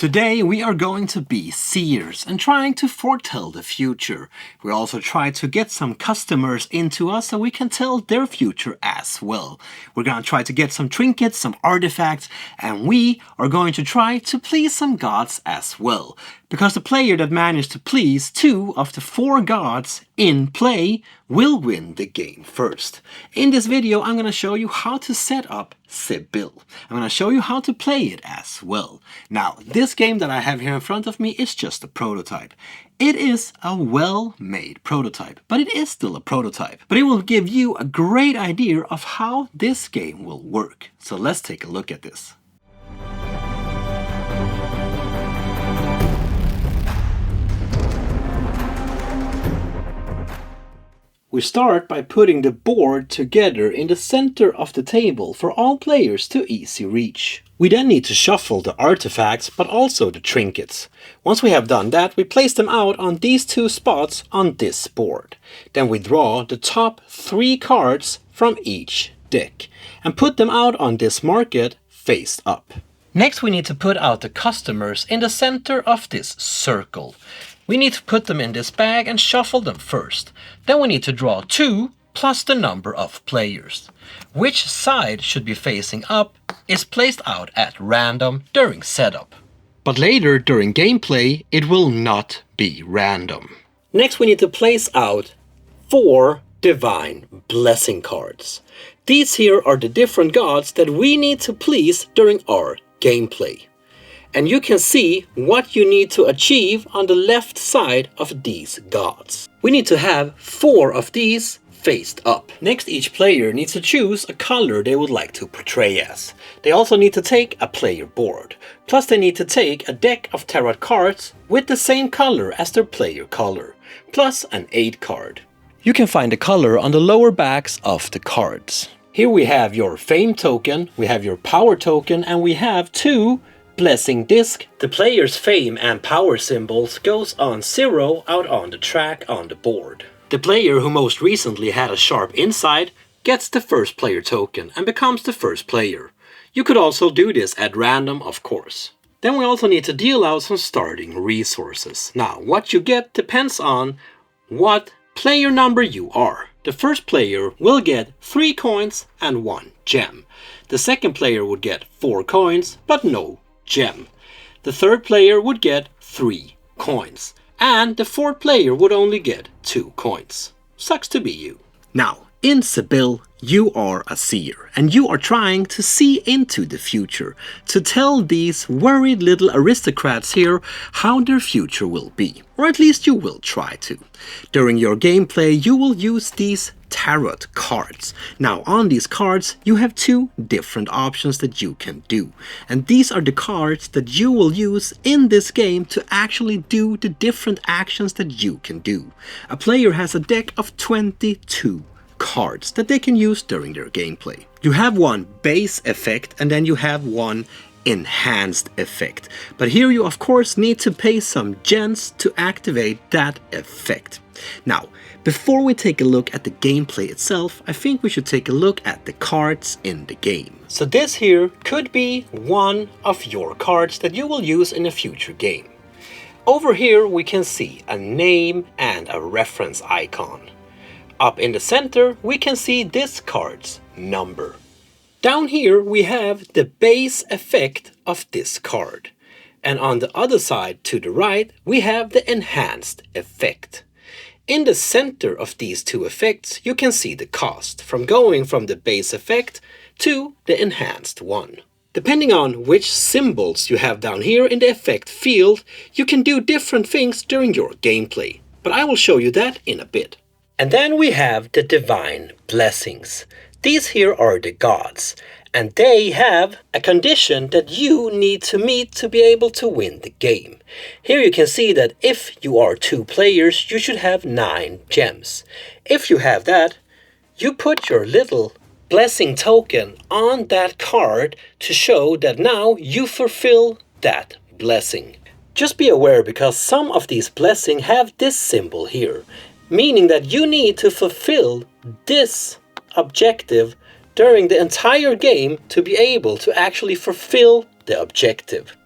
Today we are going to be seers and trying to foretell the future. We also try to get some customers into us so we can tell their future as well. We're going to try to get some trinkets, some artifacts, and we are going to try to please some gods as well. Because the player that managed to please 2 of the 4 gods in play will win the game first. In this video I'm going to show you how to set up Sibille. I'm going to show you how to play it as well. Now this game that I have here in front of me is just a prototype. It is a well-made prototype, but it is still a prototype. But it will give you a great idea of how this game will work. So let's take a look at this. We start by putting the board together in the center of the table for all players to easy reach. We then need to shuffle the artifacts but also the trinkets. Once we have done that, we place them out on these 2 spots on this board. Then we draw the top 3 cards from each deck and put them out on this market face up. Next we need to put out the customers in the center of this circle. We need to put them in this bag and shuffle them first. Then we need to draw 2 plus the number of players. Which side should be facing up is placed out at random during setup. But later during gameplay it will not be random. Next we need to place out 4 divine blessing cards. These here are the different gods that we need to please during our gameplay. And you can see what you need to achieve on the left side of these gods. We need to have 4 of these faced up. Next, each player needs to choose a color they would like to portray as. They also need to take a player board. Plus they need to take a deck of tarot cards with the same color as their player color. Plus an 8 card. You can find the color on the lower backs of the cards. Here we have your fame token, we have your power token, and we have 2 blessing disc. The player's fame and power symbols goes on 0 out on the track on the board. The player who most recently had a sharp insight gets the first player token and becomes the first player. You could also do this at random, of course. Then we also need to deal out some starting resources. Now what you get depends on what player number you are. The first player will get 3 coins and 1 gem. The second player would get 4 coins but no gem. The third player would get 3 coins. And the 4th player would only get 2 coins. Sucks to be you. Now, in Sibille, you are a seer, and you are trying to see into the future, to tell these worried little aristocrats here how their future will be. Or at least you will try to. During your gameplay, you will use these tarot cards. Now, on these cards, you have 2 different options that you can do. And these are the cards that you will use in this game to actually do the different actions that you can do. A player has a deck of 22 cards that they can use during their gameplay. You have one base effect and then you have one enhanced effect. But here you of course need to pay some gems to activate that effect. Now, before we take a look at the gameplay itself, I think we should take a look at the cards in the game. So this here could be one of your cards that you will use in a future game. Over here we can see a name and a reference icon. Up in the center we can see this card's number. Down here we have the base effect of this card. And on the other side to the right we have the enhanced effect. In the center of these 2 effects you can see the cost from going from the base effect to the enhanced one. Depending on which symbols you have down here in the effect field, you can do different things during your gameplay. But I will show you that in a bit. And then we have the divine blessings. These here are the gods, and they have a condition that you need to meet to be able to win the game. Here you can see that if you are 2 players, you should have 9 gems. If you have that, you put your little blessing token on that card to show that now you fulfill that blessing. Just be aware because some of these blessings have this symbol here, meaning that you need to fulfill this objective during the entire game to be able to actually fulfill the objective.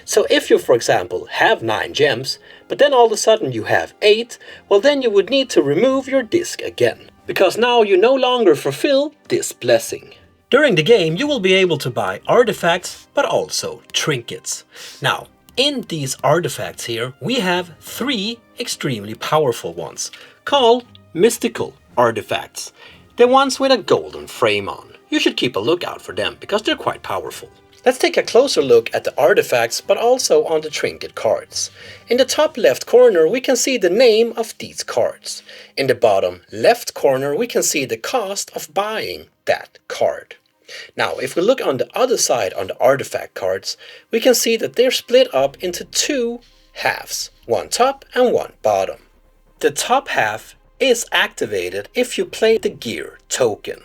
So if you, for example, have 9 gems, but then all of a sudden you have 8, well then you would need to remove your disc again, because now you no longer fulfill this blessing. During the game you will be able to buy artifacts, but also trinkets. Now, in these artifacts here, we have 3 extremely powerful ones, called mystical artifacts. The ones with a golden frame on. You should keep a lookout for them, because they're quite powerful. Let's take a closer look at the artifacts, but also on the trinket cards. In the top left corner we can see the name of these cards. In the bottom left corner we can see the cost of buying that card. Now, if we look on the other side on the artifact cards, we can see that they're split up into 2 halves, one top and one bottom. The top half is activated if you play the gear token,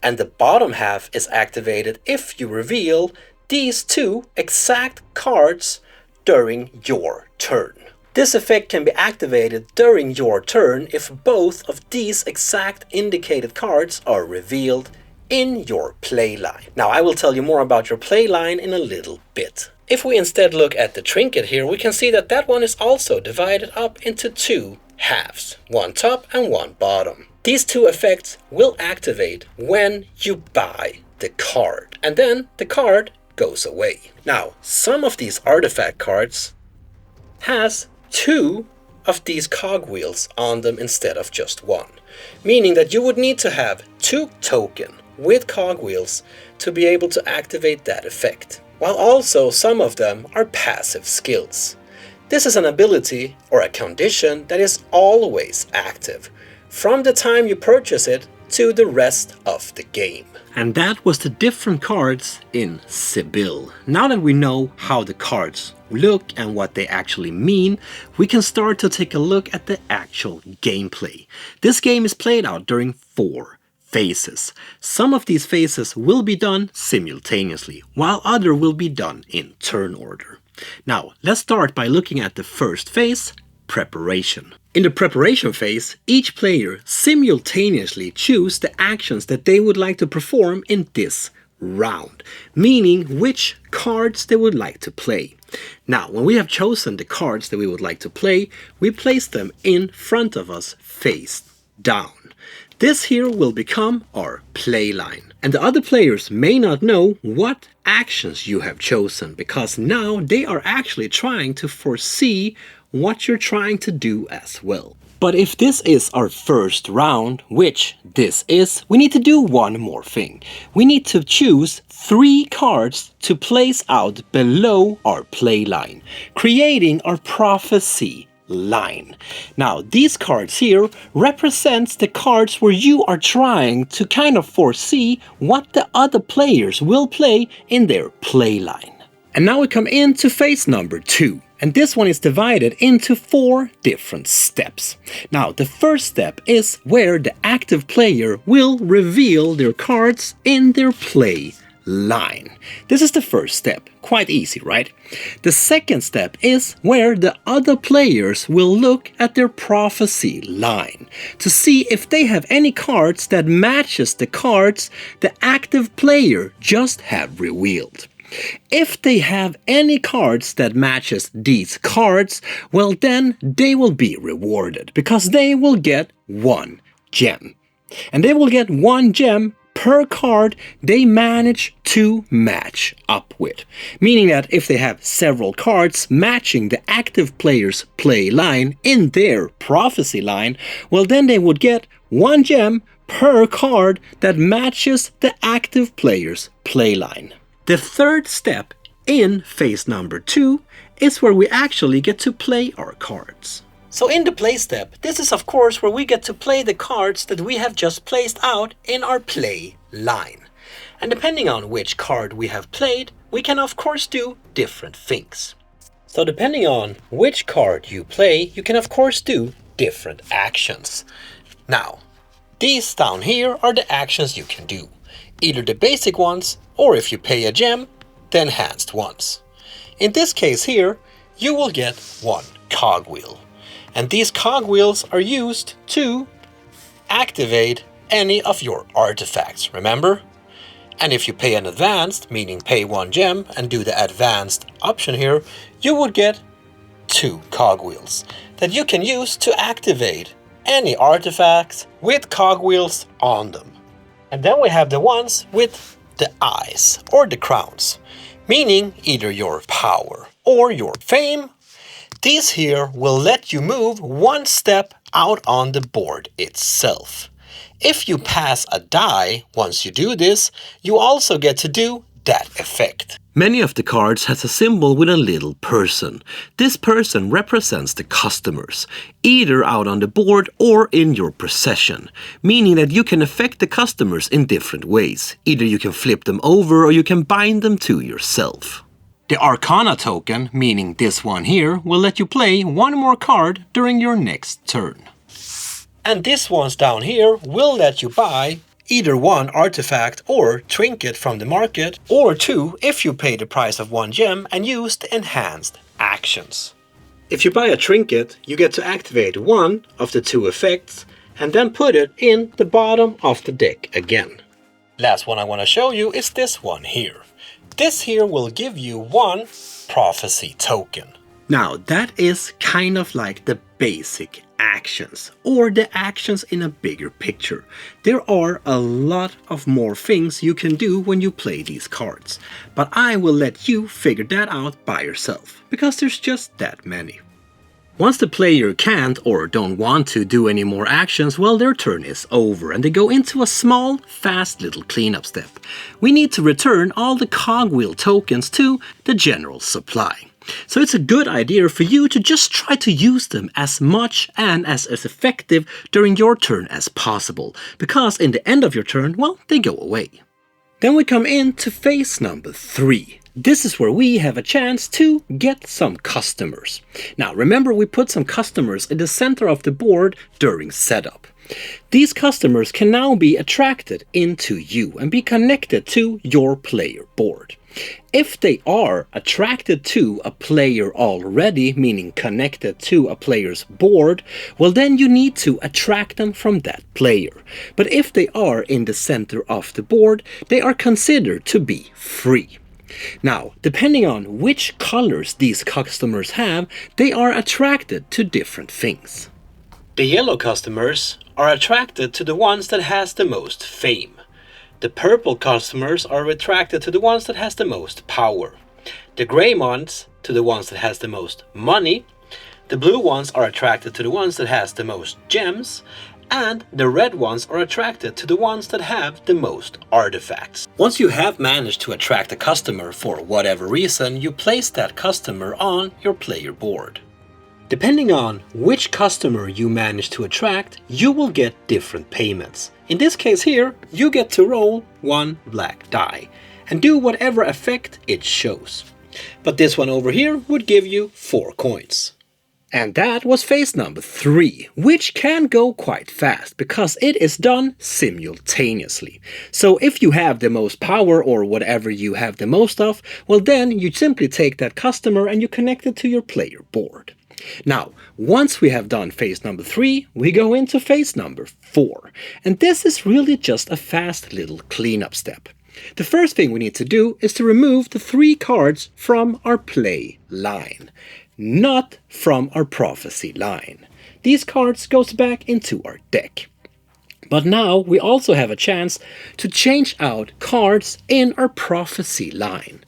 and the bottom half is activated if you reveal these 2 exact cards during your turn. This effect can be activated during your turn if both of these exact indicated cards are revealed in your play line. Now, I will tell you more about your play line in a little bit. If we instead look at the trinket here, we can see that that one is also divided up into 2 halves, one top and one bottom. These 2 effects will activate when you buy the card, and then the card goes away. Now, some of these artifact cards has 2 of these cogwheels on them instead of just 1, meaning that you would need to have 2 token with cogwheels to be able to activate that effect, while also some of them are passive skills. This is an ability or a condition that is always active from the time you purchase it to the rest of the game. And that was the different cards in Sibille. Now that we know how the cards look and what they actually mean, we can start to take a look at the actual gameplay. This game is played out during 4 phases. Some of these phases will be done simultaneously, while other will be done in turn order. Now, let's start by looking at the first phase, preparation. In the preparation phase, each player simultaneously choose the actions that they would like to perform in this round, meaning which cards they would like to play. Now, when we have chosen the cards that we would like to play, we place them in front of us face down. This here will become our play line. And the other players may not know what actions you have chosen, because now they are actually trying to foresee what you're trying to do as well. But if this is our first round, which this is, we need to do one more thing. We need to choose 3 cards to place out below our play line, creating our prophecy line. Now, these cards here represents the cards where you are trying to kind of foresee what the other players will play in their play line. And now we come into phase number 2. And this one is divided into 4 different steps. Now, the first step is where the active player will reveal their cards in their play line. This is the first step. Quite easy, right? The second step is where the other players will look at their prophecy line to see if they have any cards that matches the cards the active player just have revealed. If they have any cards that matches these cards, well then they will be rewarded, because they will get 1 gem. And they will get 1 gem per card they manage to match up with. Meaning that if they have several cards matching the active player's play line in their prophecy line, well then they would get 1 gem per card that matches the active player's play line. The third step in phase number 2 is where we actually get to play our cards. So in the play step, this is of course where we get to play the cards that we have just placed out in our play line. And depending on which card we have played, we can of course do different things. So depending on which card you play, you can of course do different actions. Now, these down here are the actions you can do. Either the basic ones, or if you pay a gem, the enhanced ones. In this case here, you will get 1 cogwheel. And these cogwheels are used to activate any of your artifacts, remember? And if you pay an advanced, meaning pay 1 gem and do the advanced option here, you would get 2 cogwheels that you can use to activate any artifacts with cogwheels on them. And then we have the ones with the eyes or the crowns, meaning either your power or your fame. These here will let you move 1 step out on the board itself. If you pass a die once you do this, you also get to do that effect. Many of the cards has a symbol with a little person. This person represents the customers, either out on the board or in your possession, meaning that you can affect the customers in different ways. Either you can flip them over or you can bind them to yourself. The Arcana token, meaning this one here, will let you play 1 more card during your next turn. And this ones down here will let you buy either 1 artifact or trinket from the market, or 2 if you pay the price of 1 gem and use the enhanced actions. If you buy a trinket, you get to activate 1 of the 2 effects and then put it in the bottom of the deck again. Last one I want to show you is this one here. This here will give you 1 prophecy token. Now that is kind of like the basic actions, or the actions in a bigger picture. There are a lot of more things you can do when you play these cards, but I will let you figure that out by yourself, because there's just that many. Once the player can't or don't want to do any more actions, well, their turn is over and they go into a small, fast little cleanup step. We need to return all the cogwheel tokens to the general supply. So it's a good idea for you to just try to use them as much and as effective during your turn as possible, because in the end of your turn, well, they go away. Then we come into phase number 3. This is where we have a chance to get some customers. Now remember, we put some customers in the center of the board during setup. These customers can now be attracted into you and be connected to your player board. If they are attracted to a player already, meaning connected to a player's board, well then you need to attract them from that player. But if they are in the center of the board, they are considered to be free. Now, depending on which colors these customers have, they are attracted to different things. The yellow customers are attracted to the ones that has the most fame. The purple customers are attracted to the ones that has the most power. The gray ones to the ones that has the most money. The blue ones are attracted to the ones that has the most gems. And the red ones are attracted to the ones that have the most artifacts. Once you have managed to attract a customer for whatever reason, you place that customer on your player board. Depending on which customer you manage to attract, you will get different payments. In this case here, you get to roll 1 black die and do whatever effect it shows. But this one over here would give you 4 coins. And that was phase number 3, which can go quite fast because it is done simultaneously. So if you have the most power or whatever you have the most of, well then you simply take that customer and you connect it to your player board. Now, once we have done phase number 3, we go into phase number 4. And this is really just a fast little cleanup step. The first thing we need to do is to remove the 3 cards from our play line, not from our prophecy line. These cards goes back into our deck. But now we also have a chance to change out cards in our prophecy line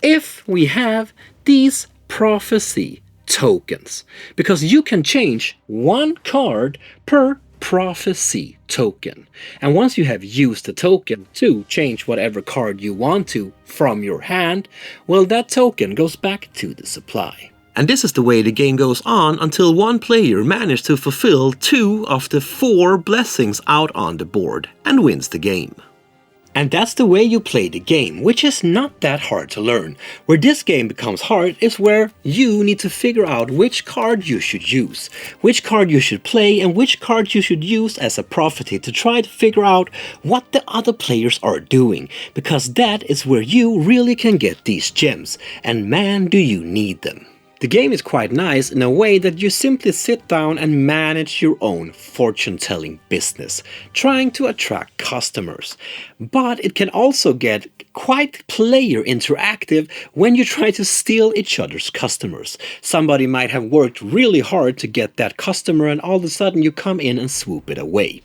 if we have these prophecy tokens, because you can change 1 card per prophecy token. And once you have used the token to change whatever card you want to from your hand, well, that token goes back to the supply. And this is the way the game goes on until one player manages to fulfill 2 of the 4 blessings out on the board and wins the game. And that's the way you play the game, which is not that hard to learn. Where this game becomes hard is where you need to figure out which card you should use, which card you should play, and which card you should use as a prophecy to try to figure out what the other players are doing, because that is where you really can get these gems, and man, do you need them. The game is quite nice in a way that you simply sit down and manage your own fortune-telling business, trying to attract customers. But it can also get quite player interactive when you try to steal each other's customers. Somebody might have worked really hard to get that customer and all of a sudden you come in and swoop it away.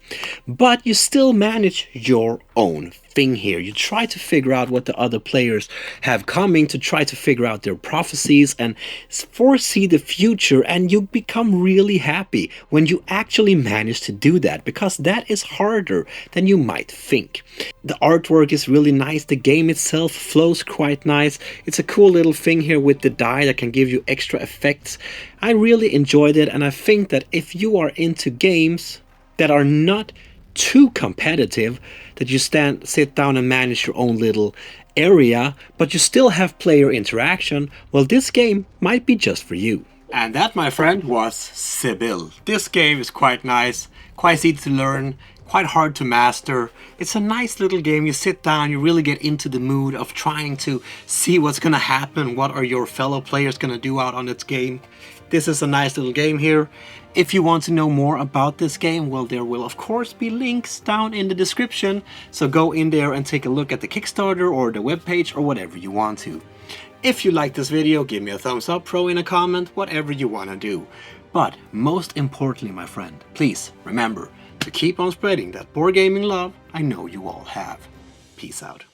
But you still manage your own thing here. You try to figure out what the other players have coming, to try to figure out their prophecies and foresee the future, and you become really happy when you actually manage to do that, because that is harder than you might think. The artwork is really nice, the game itself flows quite nice. It's a cool little thing here with the die that can give you extra effects. I really enjoyed it, and I think that if you are into games that are not too competitive, that you sit down and manage your own little area, but you still have player interaction, well, this game might be just for you. And that, my friend, was Sibille. This game is quite nice, quite easy to learn, quite hard to master. It's a nice little game. You sit down, you really get into the mood of trying to see what's gonna happen, what are your fellow players gonna do out on this game. This is a nice little game here. If you want to know more about this game, well, there will of course be links down in the description, so go in there and take a look at the Kickstarter or the webpage or whatever you want to. If you like this video, give me a thumbs up, throw in a comment, whatever you want to do. But most importantly, my friend, please remember to keep on spreading that board gaming love I know you all have. Peace out.